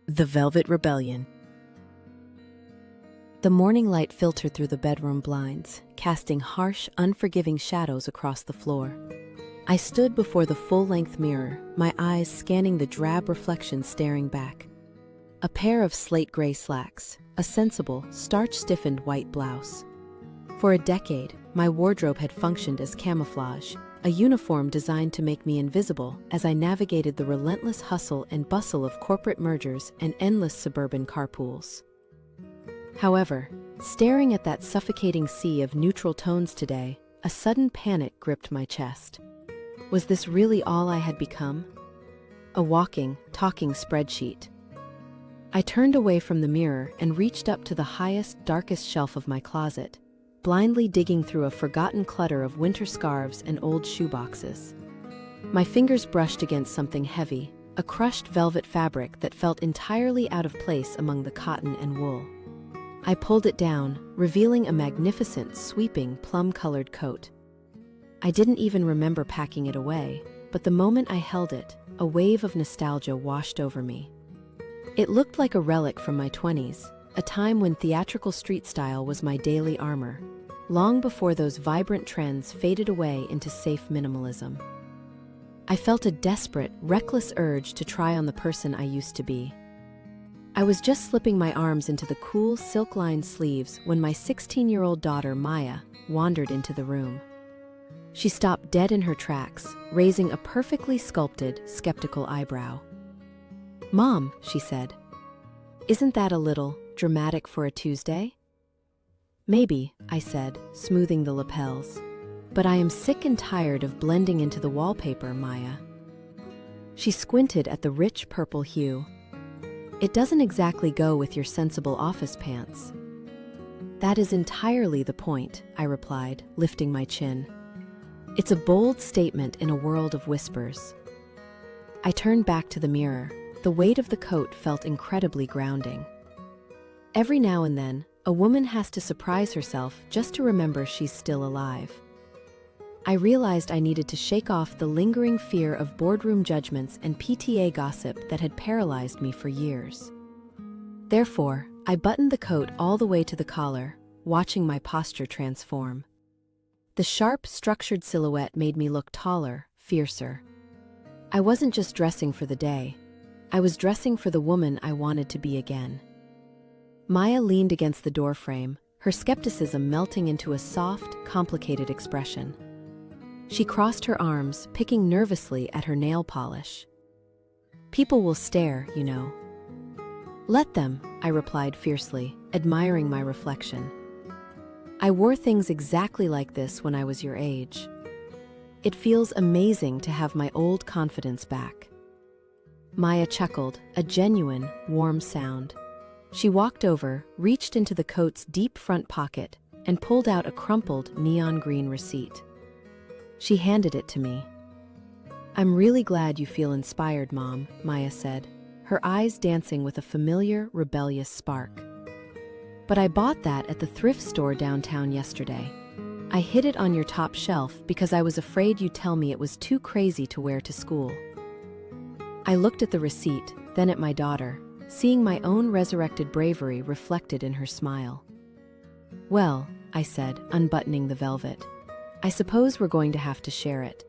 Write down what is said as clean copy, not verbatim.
The Velvet Rebellion. The morning light filtered through the bedroom blinds, casting harsh, unforgiving shadows across the floor. I stood before the full-length mirror, my eyes scanning the drab reflection staring back. A pair of slate-gray slacks, a sensible, starch-stiffened white blouse. For a decade, my wardrobe had functioned as camouflage, a uniform designed to make me invisible as I navigated the relentless hustle and bustle of corporate mergers and endless suburban carpools. However, staring at that suffocating sea of neutral tones today, a sudden panic gripped my chest. Was this really all I had become? A walking, talking spreadsheet. I turned away from the mirror and reached up to the highest, darkest shelf of my closet, blindly digging through a forgotten clutter of winter scarves and old shoeboxes. My fingers brushed against something heavy, a crushed velvet fabric that felt entirely out of place among the cotton and wool. I pulled it down, revealing a magnificent, sweeping, plum-colored coat. I didn't even remember packing it away, but the moment I held it, a wave of nostalgia washed over me. It looked like a relic from my 20s, a time when theatrical street style was my daily armor, long before those vibrant trends faded away into safe minimalism. I felt a desperate, reckless urge to try on the person I used to be. I was just slipping my arms into the cool, silk-lined sleeves when my 16-year-old daughter, Maya, wandered into the room. She stopped dead in her tracks, raising a perfectly sculpted, skeptical eyebrow. "Mom," she said, "isn't that a little dramatic for a Tuesday?" "Maybe," I said, smoothing the lapels. "But I am sick and tired of blending into the wallpaper, Maya." She squinted at the rich purple hue. "It doesn't exactly go with your sensible office pants." "That is entirely the point," I replied, lifting my chin. "It's a bold statement in a world of whispers." I turned back to the mirror. The weight of the coat felt incredibly grounding. Every now and then, a woman has to surprise herself just to remember she's still alive. I realized I needed to shake off the lingering fear of boardroom judgments and PTA gossip that had paralyzed me for years. Therefore, I buttoned the coat all the way to the collar, watching my posture transform. The sharp, structured silhouette made me look taller, fiercer. I wasn't just dressing for the day. I was dressing for the woman I wanted to be again. Maya leaned against the doorframe, her skepticism melting into a soft, complicated expression. She crossed her arms, picking nervously at her nail polish. "People will stare, you know." "Let them," I replied fiercely, admiring my reflection. "I wore things exactly like this when I was your age. It feels amazing to have my old confidence back." Maya chuckled, a genuine, warm sound. She walked over, reached into the coat's deep front pocket, and pulled out a crumpled neon green receipt. She handed it to me. "I'm really glad you feel inspired, Mom," Maya said, her eyes dancing with a familiar, rebellious spark. "But I bought that at the thrift store downtown yesterday. I hid it on your top shelf because I was afraid you'd tell me it was too crazy to wear to school." I looked at the receipt, then at my daughter, seeing my own resurrected bravery reflected in her smile. "Well," I said, unbuttoning the velvet, "I suppose we're going to have to share it."